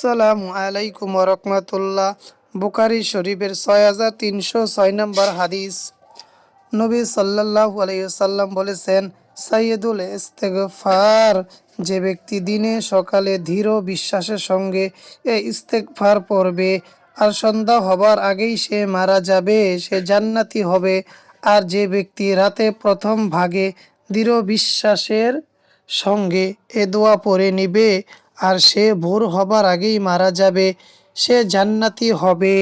আসসালামু আলাইকুম ওয়া রাহমাতুল্লাহ। বুখারী শরীফের ৬৩০৬ নম্বর হাদিস। নবী সাল্লাল্লাহু আলাইহি ওয়াসাল্লাম বলেছেন, সাইয়্যিদুল ইস্তেগফার, যে ব্যক্তি দিনে সকালে দৃঢ় বিশ্বাসের সঙ্গে এই ইস্তেগফার পড়বে আর সন্ধ্যা হবার আগেই সে মারা যাবে, সে জান্নাতি হবে। আর যে ব্যক্তি রাতে প্রথম ভাগে দৃঢ় বিশ্বাসের সঙ্গে এ দোয়া পড়ে নিবে আর সে ভোর হবার আগেই মারা যাবে, সে জান্নাতি হবে।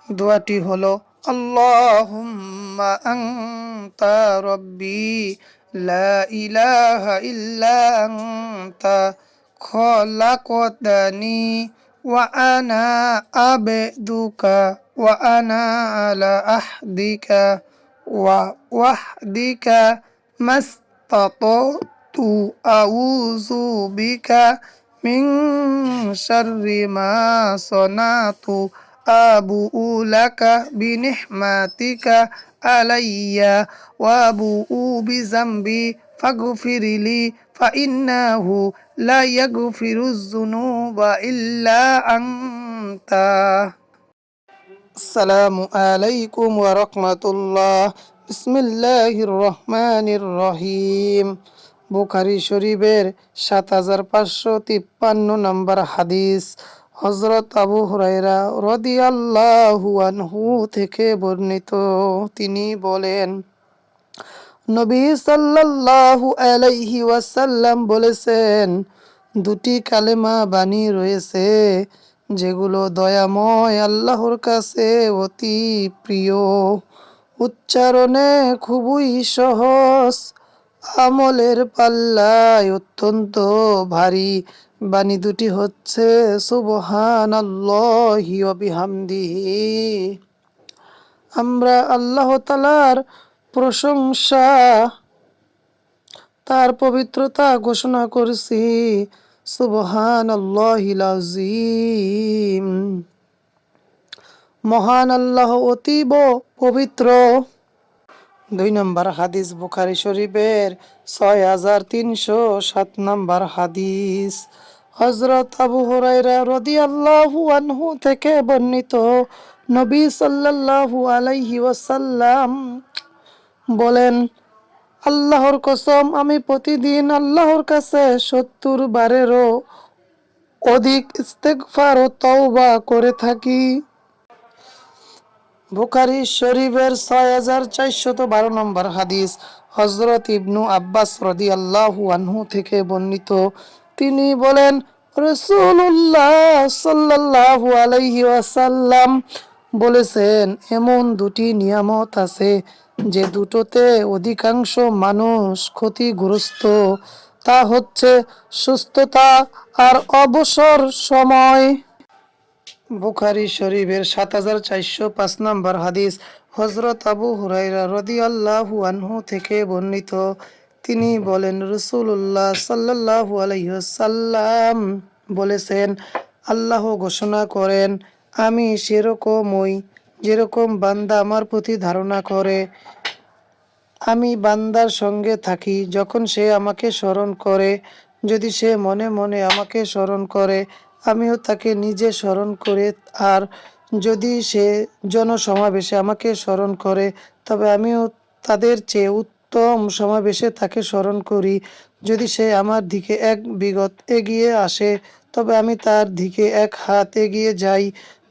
দোয়াটি হলো, আল্লাহুম্মা আনতা রব্বি লা ইলাহা ইল্লা আনতা খলাকতানি ওয়া আনা আবদুকা ওয়া আনা আলা আহদিকা ওয়া ওয়াহদিকা মাস্তাতু আউযু বিকা মিন শাররি মা সনাতু আবুউ লাকা বিনিহমাতিকা আলাইয়া ওয়া আবুউ বিযামবি ফাগফিরলি ফাইন্নাহু লা ইয়াগফিরুয যুনুবা ইল্লা আনতা। আসসালামু আলাইকুম ওয়া রাহমাতুল্লাহ। বিসমিল্লাহির রহমানির রহিম। বুখারী শরীফের ৭৫৫৩ নম্বর হাদিস। হযরত আবু হুরায়রা রাদিয়াল্লাহু আনহু থেকে বর্ণিত, তিনি বলেন, নবী সাল্লাল্লাহু আলাইহি ওয়াসাল্লাম বলেছেন, দুটি কালেমা বাণী রয়েছে যেগুলো দয়াময় আল্লাহর কাছে অতি প্রিয়, উচ্চারণে খুবই সহজ, আমলের পাল্লায় অত্যন্ত ভারী। বাণী দুটি হচ্ছে সুবহানাল্লাহি ওয়া বিহামদিহি। আমরা আল্লাহ তাআলার প্রশংসা, তার পবিত্রতা ঘোষণা করছি। সুবহানাল্লাহিল আযীম। মহান আল্লাহ অতীব পবিত্র। ২ নম্বর হাদিস, বুখারী শরীফের ৬৩০৭ নম্বর হাদিস। হযরত আবু হুরায়রা রাদিয়াল্লাহু আনহু থেকে বর্ণিত, নবী সাল্লাল্লাহু আলাইহি ওয়াসাল্লাম বলেন, আল্লাহর কসম, আমি প্রতিদিন আল্লাহর কাছে ৭০ বারেরও অধিক ইস্তেগফার ও তওবা করে থাকি। বুখারী শরীফের ৬৪১২ নম্বর হাদিস। হযরত ইবনু আব্বাস রাদিয়াল্লাহু আনহু থেকে বর্ণিত, তিনি বলেন, রাসূলুল্লাহ সাল্লাল্লাহু আলাইহি ওয়াসাল্লাম বলেছেন, এমন দুটি নিয়ামত আছে যে দুটোতে অধিকাংশ মানুষ ক্ষতিগ্রস্ত, তা হচ্ছে সুস্থতা আর অবসর সময়। বুখারী শরীফের ৭৪০৫ নম্বর হাদিস। হযরত আবু হুরায়রা রাদিয়াল্লাহু আনহু থেকে বর্ণিত, তিনি বলেন, রাসূলুল্লাহ সাল্লাল্লাহু আলাইহি ওয়াসাল্লাম বলেছেন, আল্লাহ ঘোষণা করেন, আমি সেরকমই যেরকম বান্দা আমার প্রতি ধারণা করে। আমি বান্দার সঙ্গে থাকি যখন সে আমাকে স্মরণ করে। যদি সে মনে মনে আমাকে স্মরণ করে, আমিও তাকে নিজে স্মরণ করে। আর যদি সে জনসমাবেশে আমাকে স্মরণ করে, তবে আমিও তাদের চেয়ে উত্তম সমাবেশে তাকে স্মরণ করি। যদি সে আমার দিকে এক বিঘত এগিয়ে আসে, তবে আমি তার দিকে এক হাত এগিয়ে যাই।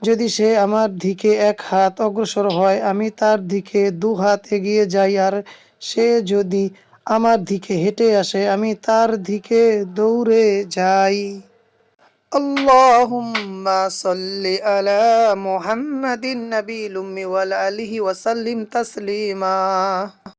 যদি সে আমার দিকে এক হাত অগ্রসর হয়, আমি তার দিকে ২ হাত এগিয়ে যাই। আর সে যদি আমার দিকে হেঁটে আসে, আমি তার দিকে দৌড়ে যাই। আল্লাহুম্মা সাল্লি আলা মুহাম্মাদিন নাবিয়্যিল উম্মি ওয়া আলা আলিহি ওয়া সাল্লিম তাসলিমা।